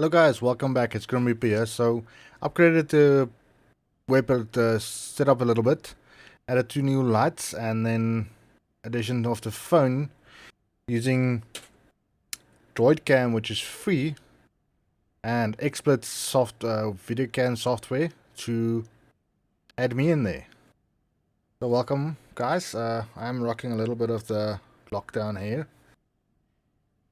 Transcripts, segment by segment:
Hello guys, welcome back. It's Grim Reaper here. So, upgraded the waypoint setup a little bit, added 2 new lights, and then addition of the phone using Droid Cam, which is free, and XSplit soft video cam software to add me in there. So welcome guys. I'm rocking a little bit of the lockdown here.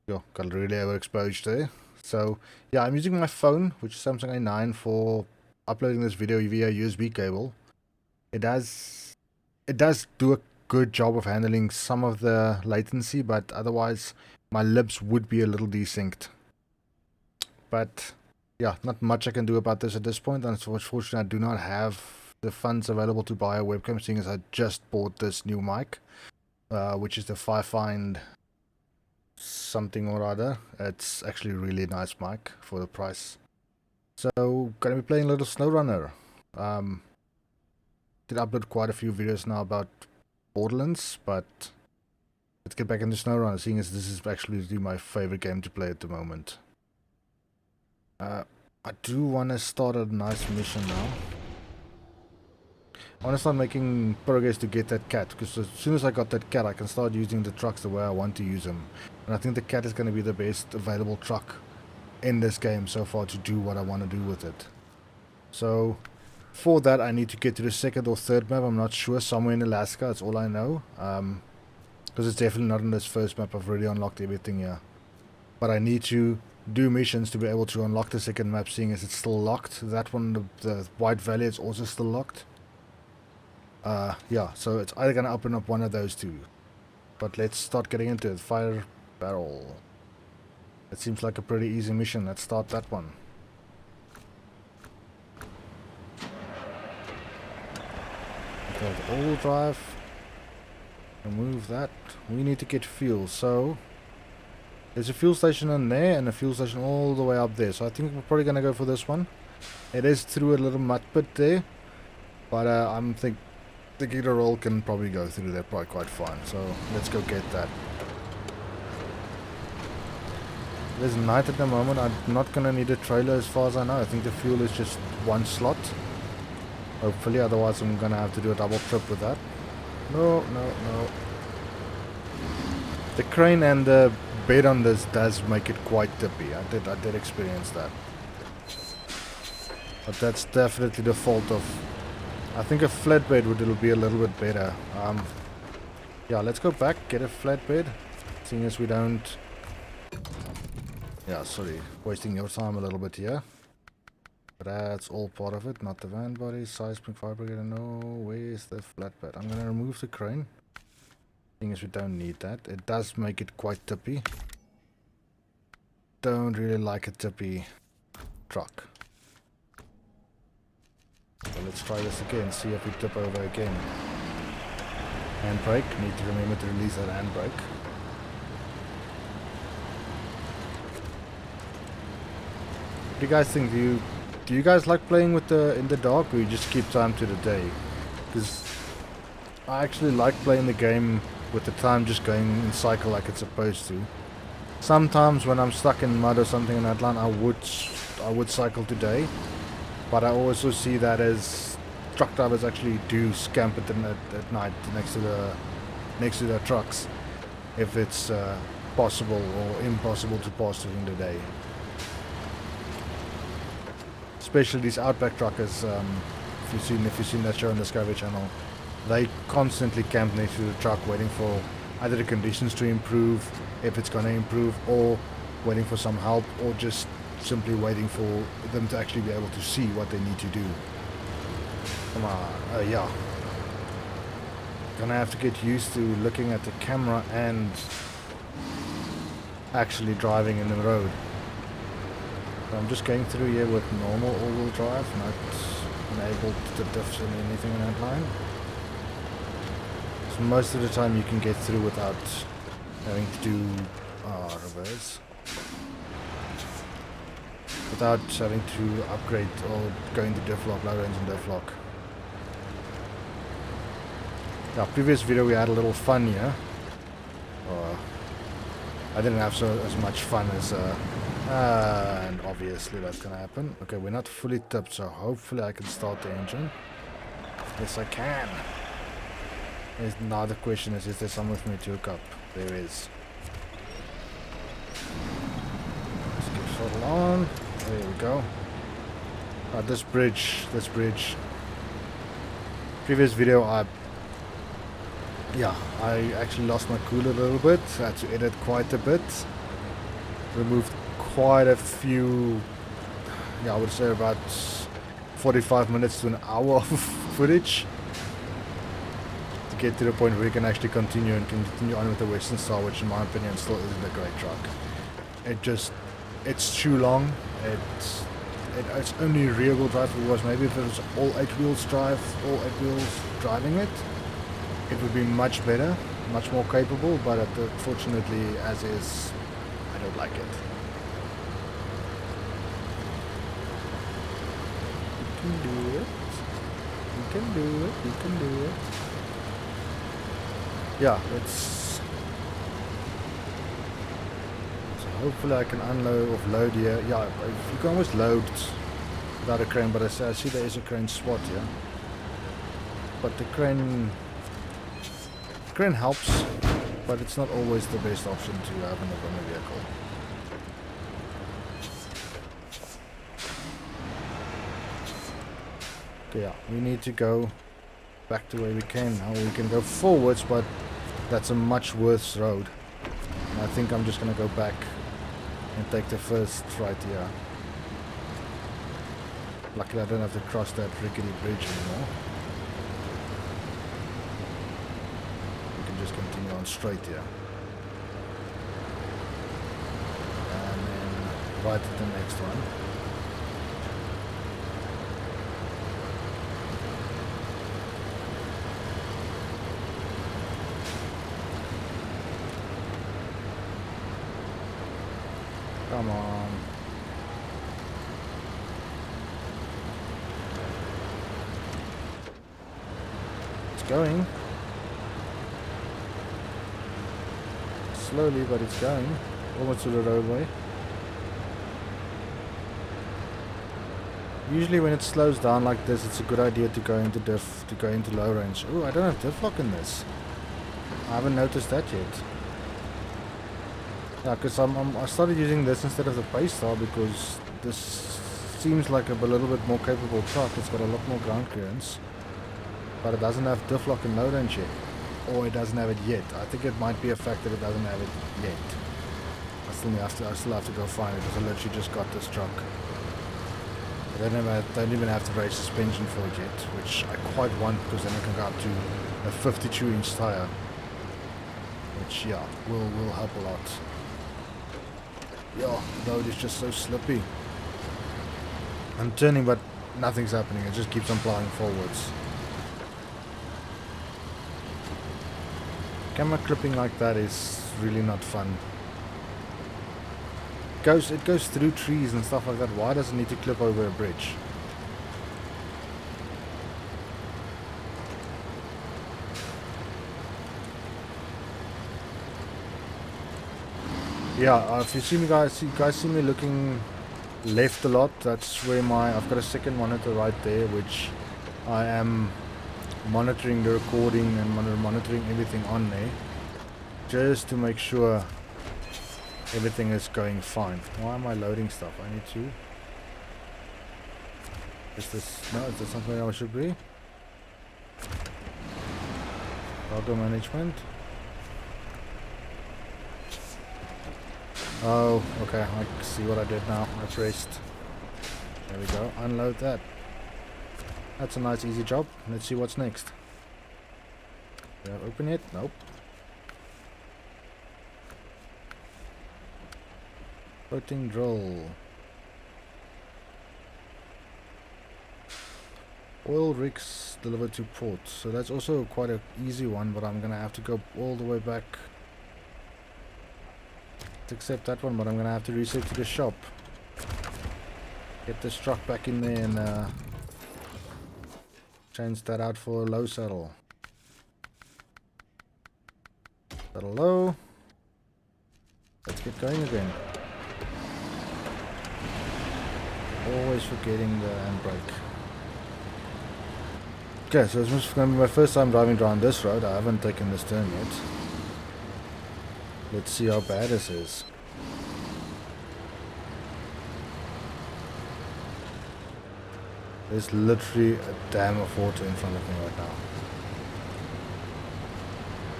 Yo, got really overexposed there. So yeah, I'm using my phone, which is Samsung A9, for uploading this video via USB cable. It does do a good job of handling some of the latency, but otherwise my libs would be a little desynced. But yeah, not much I can do about this at this point. Unfortunately, I do not have the funds available to buy a webcam, seeing as I just bought this new mic, which is the Fifine something or other. It's actually a really nice mic for the price. So gonna be playing a little SnowRunner. Did upload quite a few videos now about Borderlands, but let's get back into SnowRunner, seeing as this is actually my favorite game to play at the moment. I do want to start a nice mission now. I want to start making progress to get that cat, because as soon as I got that cat I can start using the trucks the way I want to use them. And I think the cat is going to be the best available truck in this game so far to do what I want to do with it. So for that I need to get to the second or third map, I'm not sure, somewhere in Alaska, that's all I know. Because it's definitely not in this first map, I've already unlocked everything here. But I need to do missions to be able to unlock the second map, seeing as it's still locked. That one, the White Valley, is also still locked. Yeah, so it's either gonna open up one of those two. But let's start getting into it. Fire barrel. It seems like a pretty easy mission. Let's start that one. Okay, the all-wheel drive. Remove that. We need to get fuel, so there's a fuel station in there and a fuel station all the way up there. So I think we're probably gonna go for this one. It is through a little mud pit there, but I'm thinking the Giga roll can probably go through there probably quite fine, so let's go get that. It is night at the moment. I'm not gonna need a trailer as far as I know. I think the fuel is just one slot, hopefully, otherwise I'm gonna have to do a double trip with that. No. The crane and the bed on this does make it quite tippy. I did experience that, but that's definitely the fault of, I think a flatbed it'll be a little bit better. Yeah, let's go back, get a flatbed, seeing as we don't... Yeah, sorry, wasting your time a little bit here. But that's all part of it, not the van body, seismic fabricator, no, where's the flatbed? I'm gonna remove the crane, seeing as we don't need that. It does make it quite tippy. Don't really like a tippy truck. So let's try this again, see if we tip over again. Handbrake, need to remember to release that handbrake. What do you guys think? Do you guys like playing with in the dark, or you just keep time to the day? Because I actually like playing the game with the time just going in cycle like it's supposed to. Sometimes when I'm stuck in mud or something in that line, I would cycle today. But I also see that as truck drivers actually do scamp it at night next to the trucks, if it's possible or impossible to pass during the day. Especially these Outback truckers. If you've seen that show on Discovery Channel, they constantly camp next to the truck, waiting for either the conditions to improve, if it's going to improve, or waiting for some help, or just simply waiting for them to actually be able to see what they need to do. Come on, yeah. Gonna have to get used to looking at the camera and actually driving in the road. So I'm just going through here with normal all-wheel drive, not enabled to diffs in anything in that line. So most of the time you can get through without having to do reverse. Without having to upgrade or going to diff lock, low range and diff lock. Yeah, previous video we had a little fun here. I didn't have as much fun as And obviously that's gonna happen. Okay, we're not fully tipped, so hopefully I can start the engine. Yes, I can. Now the question is there someone with me to hook up? There is. Let's get throttle on. There we go. This bridge. Previous video, I actually lost my cooler a little bit. I had to edit quite a bit. Removed quite a few, I would say about 45 minutes to an hour of footage to get to the point where we can actually continue on with the Western Star, which in my opinion still isn't a great truck. It's too long. It's only rear wheel drive. It was maybe if it was all 8 wheels driving it, it would be much better, much more capable, but unfortunately as is, I don't like it. You can do it. You can do it. You can do it. Yeah, so hopefully I can offload here. Yeah, you can almost load without a crane, but I see there is a crane spot here. But the crane helps, but it's not always the best option to have in a vehicle. Okay, yeah, we need to go back to where we came now. We can go forwards, but that's a much worse road. And I think I'm just gonna go back and take the first right here. Luckily I don't have to cross that rickety bridge anymore. We can just continue on straight here. And then right at the next one. Come on. It's going. Slowly, but it's going. Almost to the roadway. Usually when it slows down like this, it's a good idea to go into low range. Oh, I don't have diff lock in this. I haven't noticed that yet. Yeah, because I started using this instead of the Paystar because this seems like a little bit more capable truck. It's got a lot more ground clearance, but it doesn't have diff lock and low range yet, or it doesn't have it yet. I think it might be a fact that it doesn't have it yet. I still have to go find it because I literally just got this truck. I don't even have to raise suspension for it yet, which I quite want because then I can go up to a 52-inch tire, which will help a lot. Yeah, the road is just so slippy. I'm turning, but nothing's happening. It just keeps on plowing forwards. Camera clipping like that is really not fun. It goes through trees and stuff like that. Why does it need to clip over a bridge? Yeah, if you see me guys see me looking left a lot, that's where I've got a second monitor right there, which I am monitoring the recording and monitoring everything on there, just to make sure everything is going fine. Why am I loading stuff? I need to... Is this something I should be? Cargo management. Oh, okay, I see what I did now. I pressed. There we go. Unload that. That's a nice easy job. Let's see what's next. Did I open it? Nope. Floating drill. Oil rigs delivered to port. So that's also quite an easy one, but I'm gonna have to go all the way back. Accept that one, but I'm gonna have to reset to the shop. Get this truck back in there and change that out for a low saddle. Saddle low. Let's get going again. Always forgetting the handbrake. Okay, so this is going to be my first time driving around this road. I haven't taken this turn yet. Let's see how bad this is. There's literally a dam of water in front of me right now.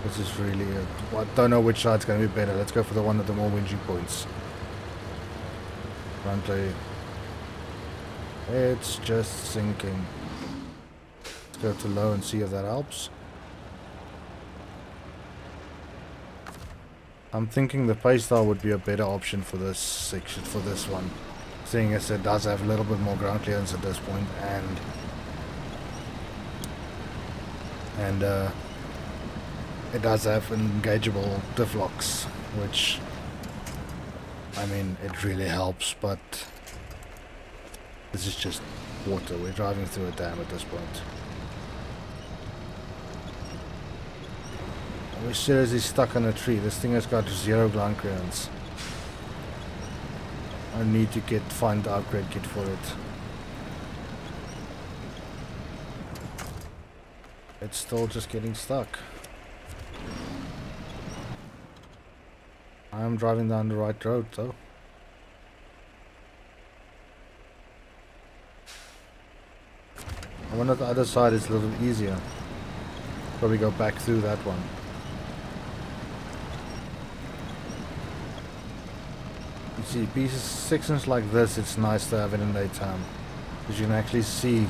This is really I don't know which side's going to be better. Let's go for the one with the more windy points. Front play. It's just sinking. Let's go to low and see if that helps. I'm thinking the paystyle would be a better option for this section, for this one. Seeing as it does have a little bit more ground clearance at this point, and it does have engageable diff locks, which, I mean, it really helps, but this is just water. We're driving through a dam at this point. We're seriously stuck on a tree. This thing has got 0 ground clearance. I need to find the upgrade kit for it. It's still just getting stuck. I'm driving down the right road though. I wonder if the other side is a little easier. Probably go back through that one. You see, pieces, sections like this, it's nice to have it in daytime, because you can actually see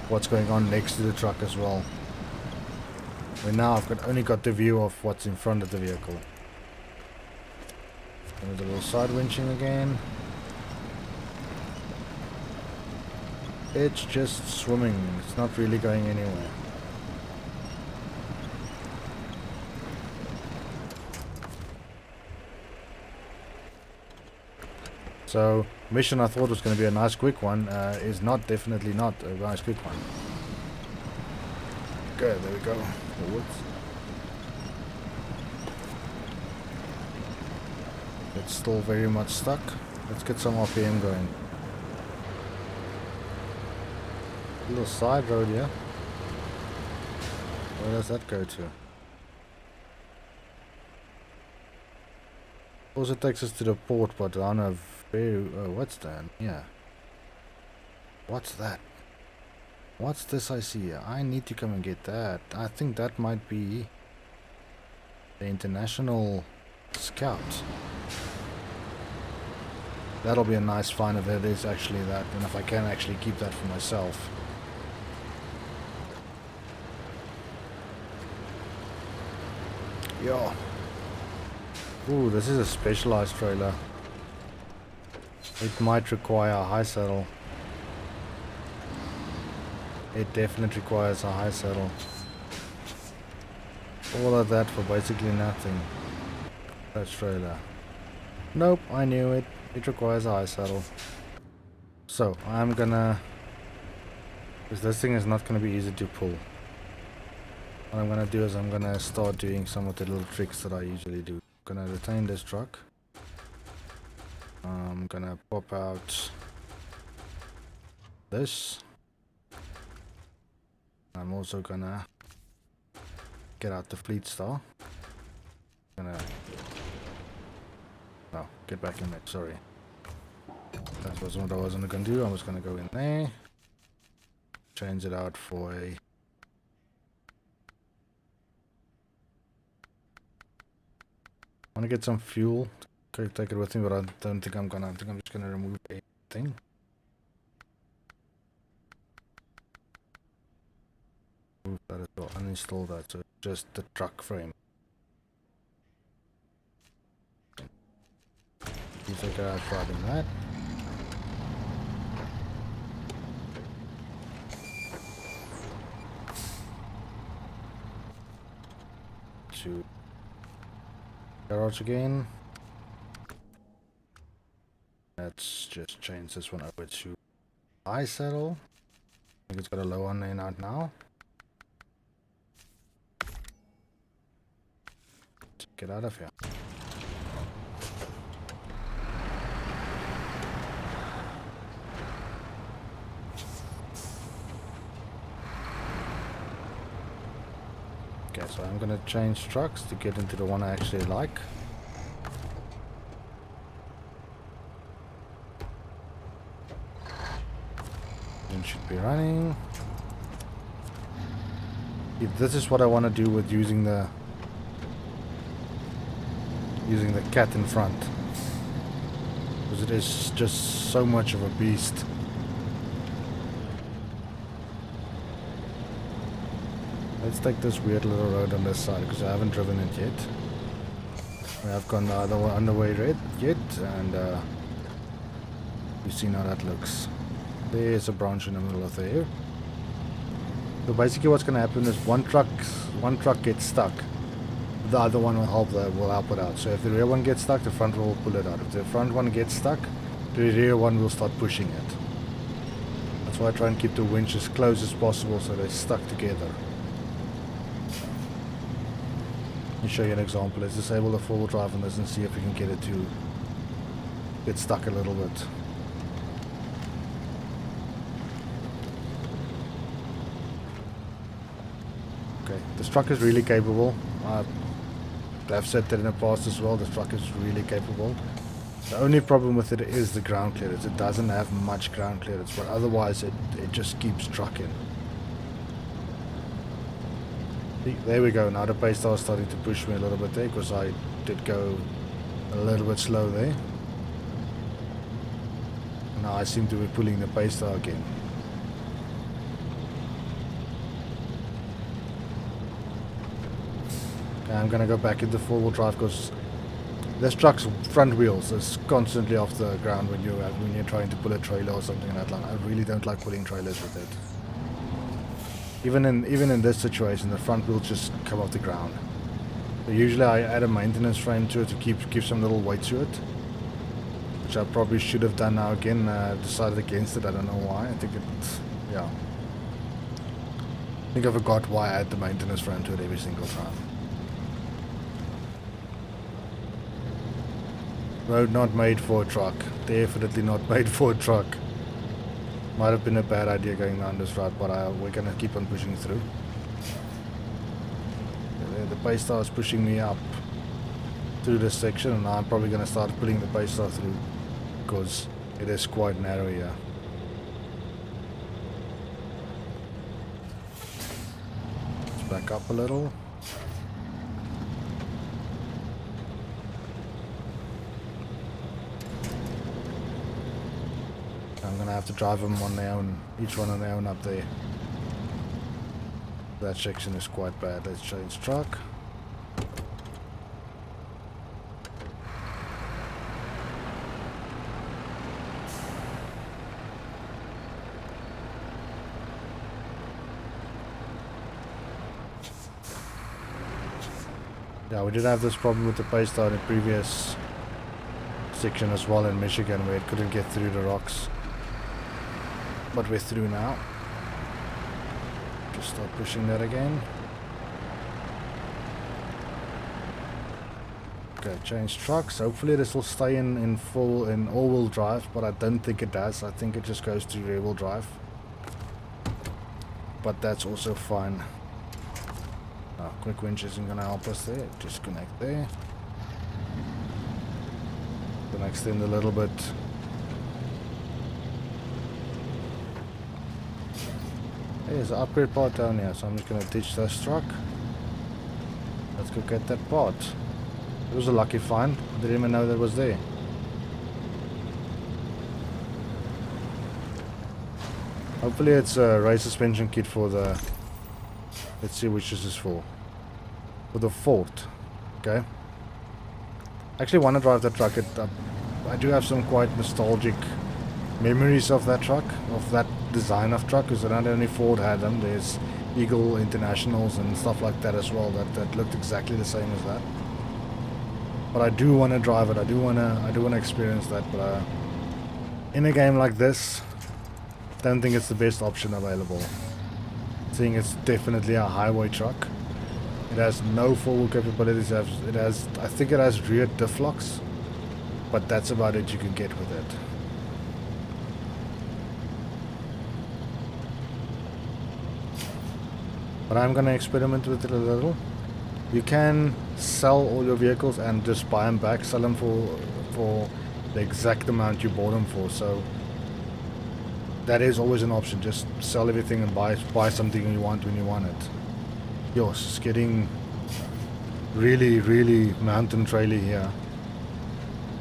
what's going on next to the truck as well. Where now I've only got the view of what's in front of the vehicle. And a little side winching again. It's just swimming. It's not really going anywhere. So, mission I thought was going to be a nice quick one is definitely not a nice quick one. Okay, there we go. Forwards. It's still very much stuck. Let's get some RPM going. Little side road here. Where does that go to? Also takes us to the port, but on a very... Oh, what's that? Yeah. What's that? What's this I see here? I need to come and get that. I think that might be the International Scout. That'll be a nice find if it is actually that, and if I can actually keep that for myself. Yo. Ooh, this is a specialized trailer. It might require a high saddle. It definitely requires a high saddle. All of that for basically nothing. That trailer. Nope, I knew it. It requires a high saddle. So, I'm gonna... because this thing is not gonna be easy to pull. What I'm gonna do is I'm gonna start doing some of the little tricks that I usually do. I'm gonna retain this truck. I'm gonna pop out this. I'm also gonna get out the fleet star. Gonna... no, get back in there, sorry. That wasn't what I was gonna do. I was gonna go in there. Change it out for a... I want to get some fuel. Okay, take it with me, but I don't think I'm gonna. I think I'm just gonna remove a thing. Move that as well. Uninstall that. So just the truck frame. You figure out driving that. To garage again. Let's just change this one over to high saddle. I think it's got a low one in out now. Let's get out of here. Okay, so I'm gonna change trucks to get into the one I actually like. It should be running. If this is what I want to do with using the cat in front, because it is just so much of a beast. Let's take this weird little road on this side because I haven't driven it yet. We have gone the other one underway red yet, and we've seen how that looks. There's a branch in the middle of there. So basically what's going to happen is one truck gets stuck. The other one will help it out. So if the rear one gets stuck, the front one will pull it out. If the front one gets stuck, the rear one will start pushing it. That's why I try and keep the winch as close as possible so they're stuck together. Let me show you an example. Let's disable the four-wheel drive on this and see if we can get it to get stuck a little bit. Okay, this truck is really capable. I've said that in the past as well. This truck is really capable. The only problem with it is the ground clearance. It doesn't have much ground clearance, but otherwise it just keeps trucking. There we go. Now the pace star is starting to push me a little bit there because I did go a little bit slow there. Now I seem to be pulling the pace star again. I'm gonna go back into four-wheel drive because this truck's front wheels is constantly off the ground when you're trying to pull a trailer or something like that. I really don't like pulling trailers with it. Even in this situation, the front wheels just come off the ground. So usually I add a maintenance frame to it to keep some little weight to it, which I probably should have done now again. Decided against it. I don't know why. I think I forgot why I add the maintenance frame to it every single time. Road not made for a truck. Definitely not made for a truck. Might have been a bad idea going down this route, but we're gonna keep on pushing through. The pace star is pushing me up through this section, and now I'm probably gonna start pulling the pace star through because it is quite narrow here. Let's back up a little. I'm gonna have to drive them on their own, each one on their own up there. That section is quite bad. Let's change truck. Yeah, we did have this problem with the pace star in the previous section as well in Michigan where it couldn't get through the rocks. But we're through now. Just start pushing that again. Okay, change trucks. Hopefully this will stay in all-wheel drive, but I don't think it does. I think it just goes to rear-wheel drive. But that's also fine. Quick winch isn't gonna help us there. Just connect there. Gonna extend a little bit. There's an upgrade part down here, so I'm just gonna ditch this truck. Let's go get that part. It was a lucky find. I didn't even know that was there. Hopefully it's a race suspension kit for the... Let's see which this is for. For the Ford. Okay. I actually want to drive that truck. I do have some quite nostalgic memories of that truck, of that design of truck, because not only Ford had them, there's Eagle Internationals and stuff like that as well that looked exactly the same as that. But I do want to drive it. I do want to experience that. But in a game like this, I don't think it's the best option available. Seeing it's definitely a highway truck. It has no four-wheel capabilities. I think it has rear diff locks, but that's about it you can get with it. but I'm gonna experiment with it a little. You can sell all your vehicles and just buy them back, sell them for the exact amount you bought them for. So that is always an option. Just sell everything and buy something you want when you want it. Yours, it's getting really mountain traily here.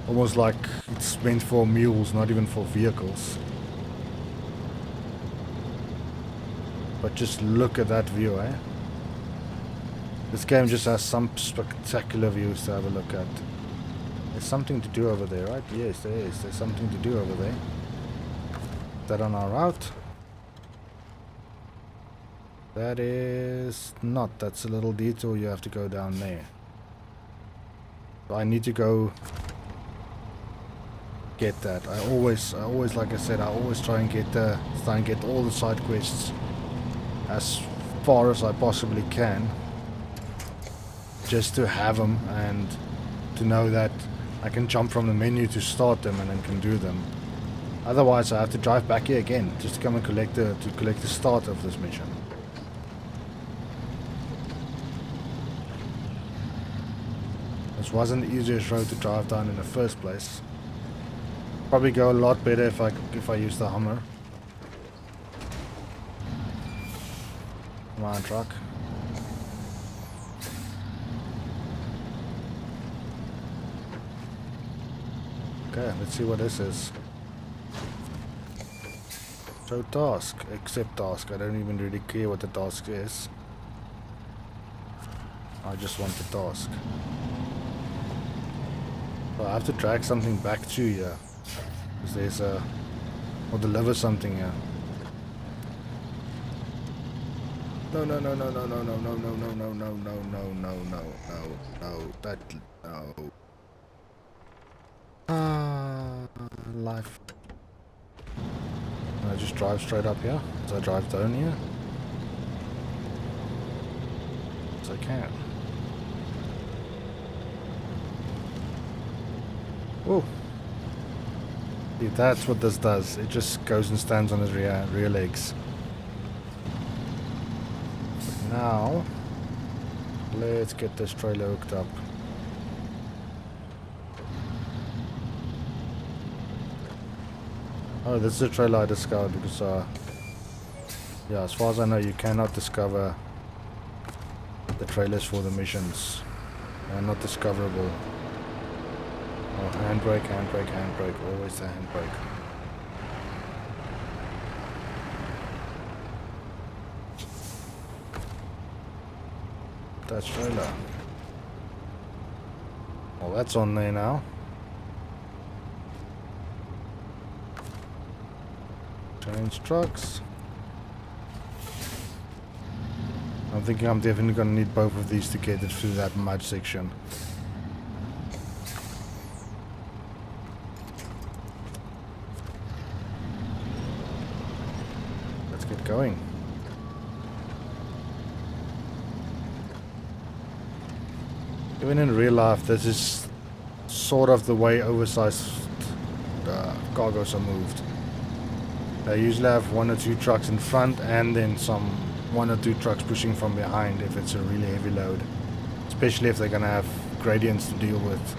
Almost like it's meant for mules, not even for vehicles. But just look at that view, eh? This game just has some spectacular views to have a look at. There's something to do over there, right? Yes, there is. There's something to do over there. Is that on our route? That is not. That's a little detour. You have to go down there. So I need to go get that. I always, like I said, I always try and get all the side quests as far as I possibly can, just to have them and to know that I can jump from the menu to start them and then can do them. Otherwise, I have to drive back here again just to come and collect the start of this mission. This wasn't the easiest road to drive down in the first place. Probably go a lot better if I use the Hummer. Come on, truck. Okay, let's see what this is. So task, accept task. I don't even really care what the task is. I just want the task. So I have to drag something back to here. Because there's a... or deliver something here. No, that... no. Life. I just drive straight up here. So I drive down here. As I can. Oh. See, that's what this does. It just goes and stands on its rear legs. But now, let's get this trailer hooked up. Oh, this is a trailer I discovered because, yeah, as far as I know, you cannot discover the trailers for the missions. They're not discoverable. Oh, handbrake, handbrake, handbrake, always the handbrake. That's trailer. Well, that's on there now. Change trucks. I'm thinking I'm definitely going to need both of these to get it through that mud section. Let's get going. Even in real life, this is sort of the way oversized cargos are moved. They usually have 1 or 2 trucks in front and then 1 or 2 trucks pushing from behind if it's a really heavy load. Especially if they're going to have gradients to deal with.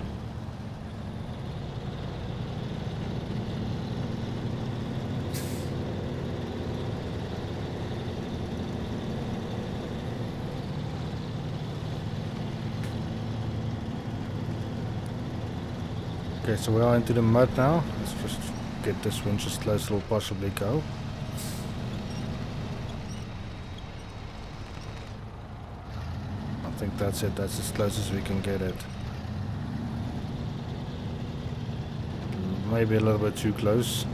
Okay, so we are into the mud now. Let's just get this winch as close as it'll possibly go. I think that's it. That's as close as we can get it. Maybe a little bit too close.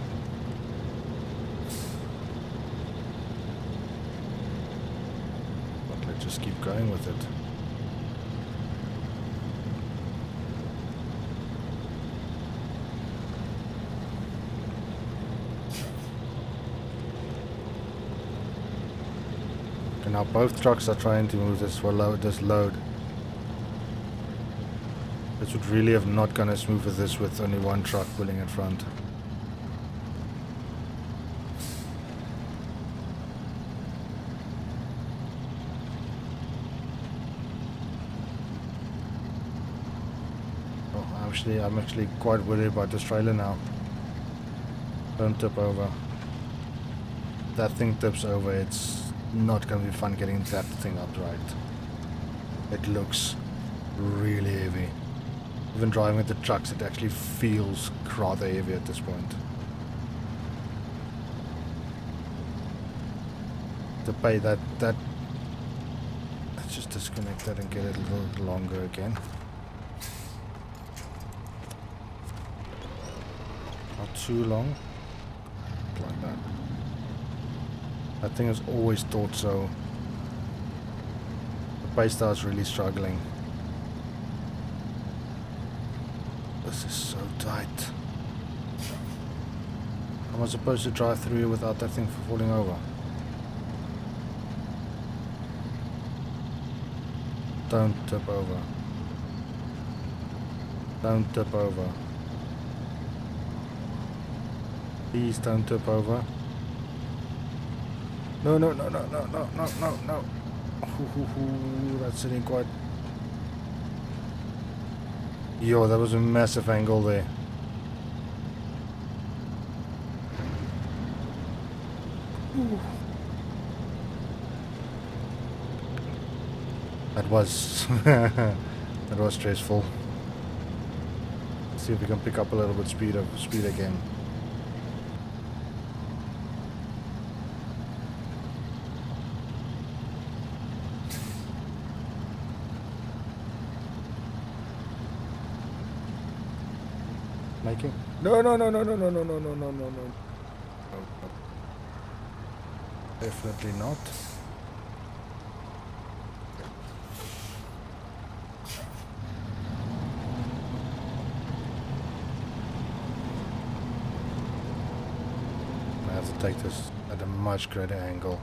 But let's just keep going with it. Now both trucks are trying to move this load. This would really have not gone as smooth as this with only 1 truck pulling in front. I'm actually quite worried about this trailer now. Don't tip over. If that thing tips over, it's not going to be fun getting that thing upright. It looks really heavy. Even driving with the trucks, it actually feels rather heavy at this point. To pay that, let's just disconnect that and get it a little longer again. Not too long. Like that. That thing has always thought so. The base star is really struggling. This is so tight. How am I supposed to drive through here without that thing falling over? Don't tip over. Don't tip over. Please don't tip over. No, no, no, no, no, no, no, no, no. That's sitting quite... Yo, that was a massive angle there. Ooh. That was that was stressful. Let's see if we can pick up a little bit speed again. Making no. Definitely not. I have to take this at a much greater angle.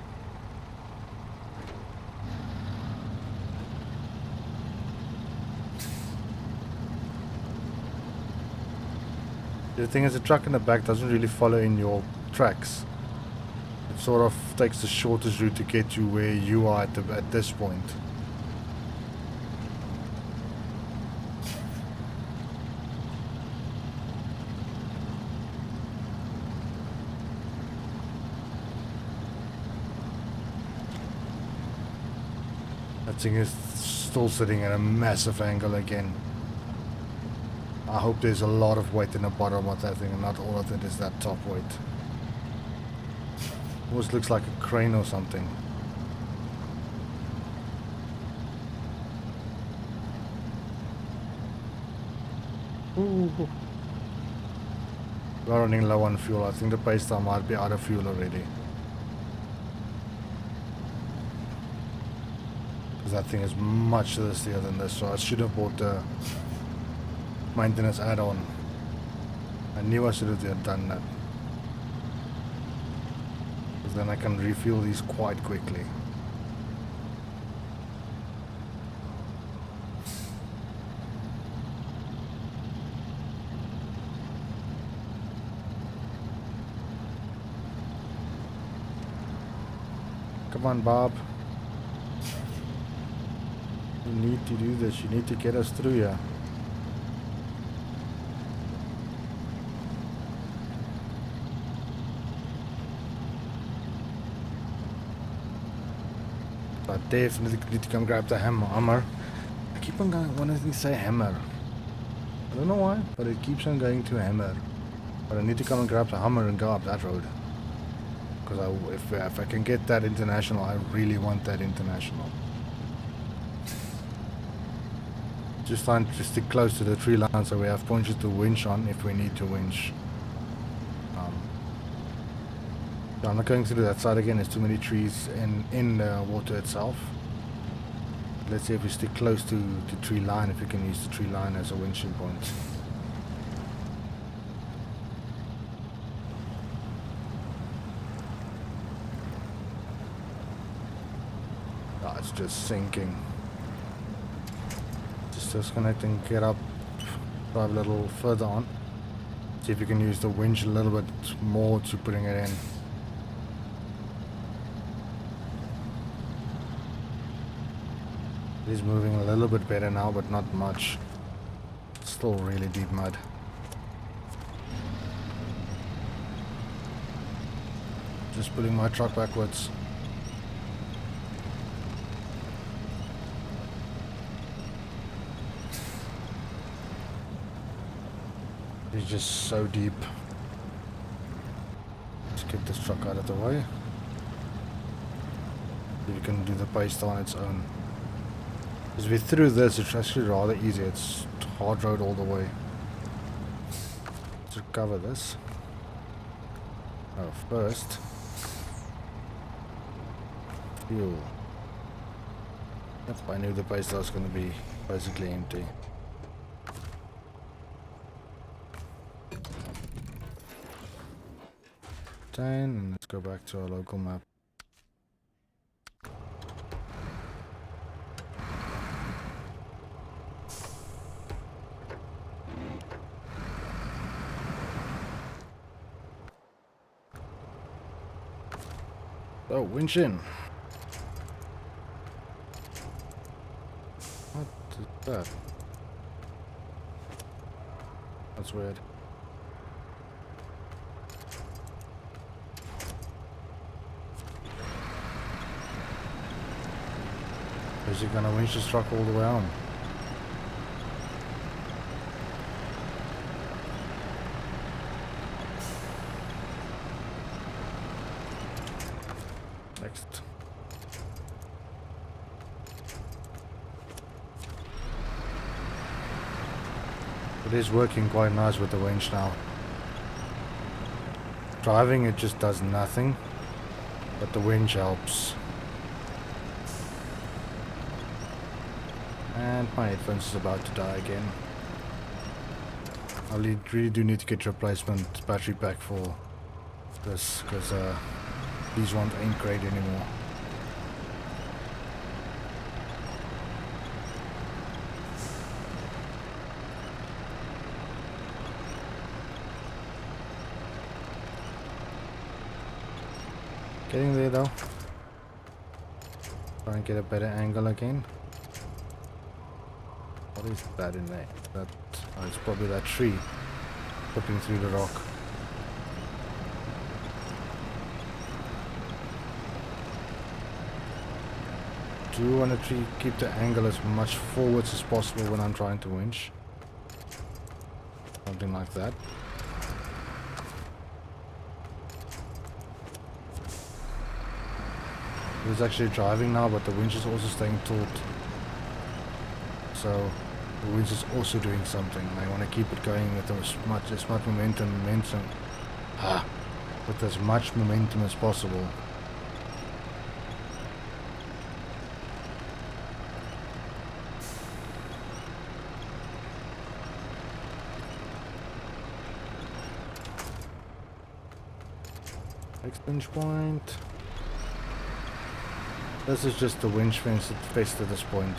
The thing is, the truck in the back doesn't really follow in your tracks. It sort of takes the shortest route to get you where you are at this point. That thing is still sitting at a massive angle again. I hope there's a lot of weight in the bottom of that thing and not all of it is that top weight. Almost looks like a crane or something. Ooh. We're running low on fuel. I think the pace star might be out of fuel already. Because that thing is much thirstier than this, so I should have bought the maintenance add-on. I knew I should have done that. Because then I can refuel these quite quickly. Come on, Bob. You need to do this. You need to get us through here. I definitely need to come grab the hammer. I keep on wanting to say hammer. I don't know why, but it keeps on going to hammer. But I need to come and grab the hammer and go up that road. Because if I can get that international, I really want that international. Just trying to stick close to the tree line so we have points to winch on if we need to winch. I'm not going to do that side again, there's too many trees in the water itself. Let's see if we stick close to the tree line, if we can use the tree line as a winching point. Oh, it's just sinking. Just disconnect and get up, drive a little further on. See if we can use the winch a little bit more to putting it in. It is moving a little bit better now, but not much. It's Still really deep mud. Just putting my truck backwards. It's just so deep. Let's get this truck out of the way. If you can do the paste on its own. As we through this, it's actually rather easy. It's hard road all the way. Let's recover this. Oh, first, fuel. Yep, I knew the paste was going to be basically empty. And let's go back to our local map. So, winch in. What is that? That's weird. Is he gonna winch this truck all the way on? Next. It is working quite nice with the winch now. Driving it just does nothing, but the winch helps. And my headphones is about to die again. I really do need to get a replacement battery pack for this, because these ones ain't great anymore. Getting there though. Try and get a better angle again. What is that in there? That, oh, it's probably that tree flipping through the rock. Do want to keep the angle as much forwards as possible when I'm trying to winch. Something like that. It's actually driving now, but the winch is also staying taut. So the winch is also doing something. I want to keep it going with as much momentum, with as much momentum as possible. Next winch point. This is just the winch fence at this point.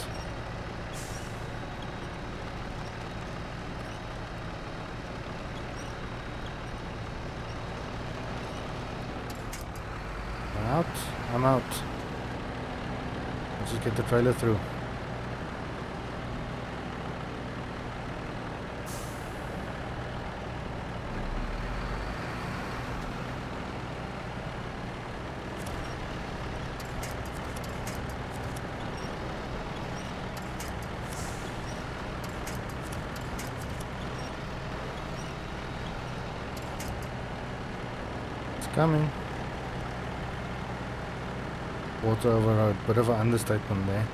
I'm out. Let's just get the trailer through. It's coming. Water over road, bit of an understatement there.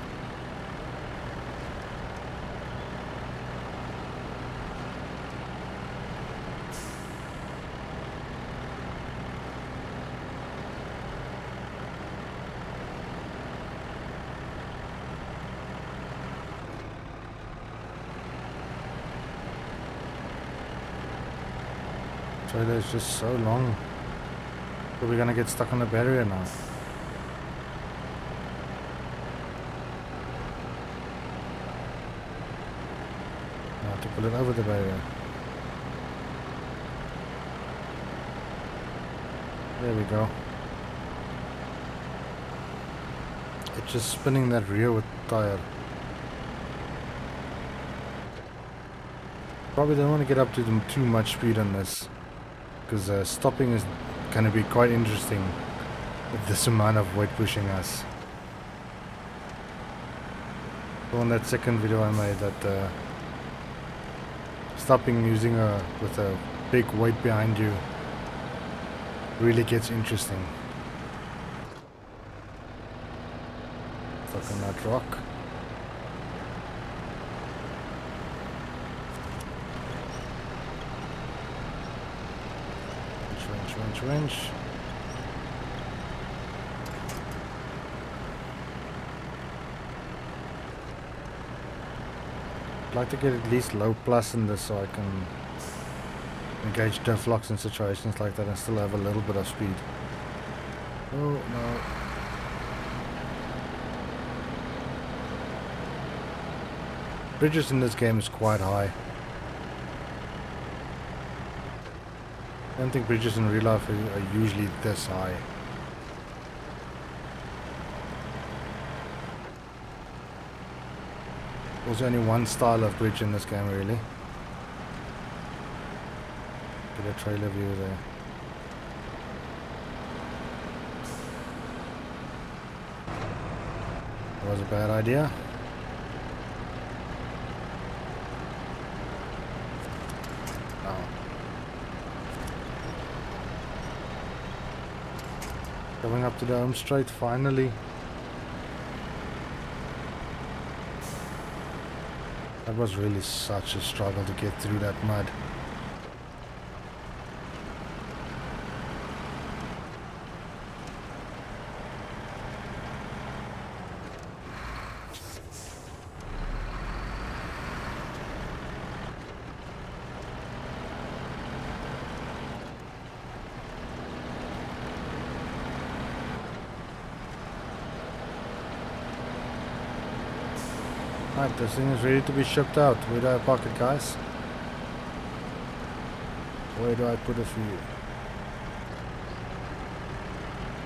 Trailer is just so long. So we're gonna get stuck on the barrier now. To pull it over the barrier. There we go. It's just spinning that rear with tire. Probably don't want to get up to them too much speed on this, because stopping is going to be quite interesting with this amount of weight pushing us. So on that second video I made, that stopping using with a big weight behind you really gets interesting. Stuck on that rock. Wrench. I'd like to get at least low plus in this so I can engage diff locks in situations like that and still have a little bit of speed. Oh no. Bridges in this game is quite high. I don't think bridges in real life are usually this high. There's only one style of bridge in this game, really. Get a trailer view there. That was a bad idea. Coming up to the home straight finally. That was really such a struggle to get through that mud. Right, this thing is ready to be shipped out. Where do I park it, guys? Where do I put it for you?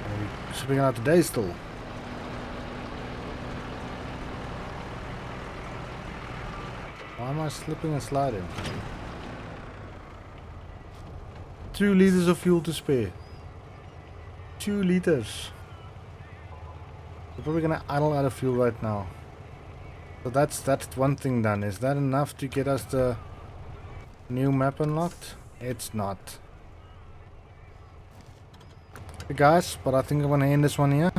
Are we shipping it out today still? Why am I slipping and sliding? 2 liters of fuel to spare. 2 liters. We're probably gonna idle out of fuel right now. So that's one thing done. Is that enough to get us the new map unlocked? It's not. Okay guys, but I think I'm gonna end this one here.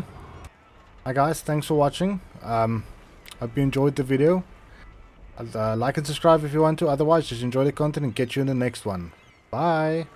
Hi guys, thanks for watching. Hope you enjoyed the video. Like and subscribe if you want to. Otherwise, just enjoy the content and get you in the next one. Bye.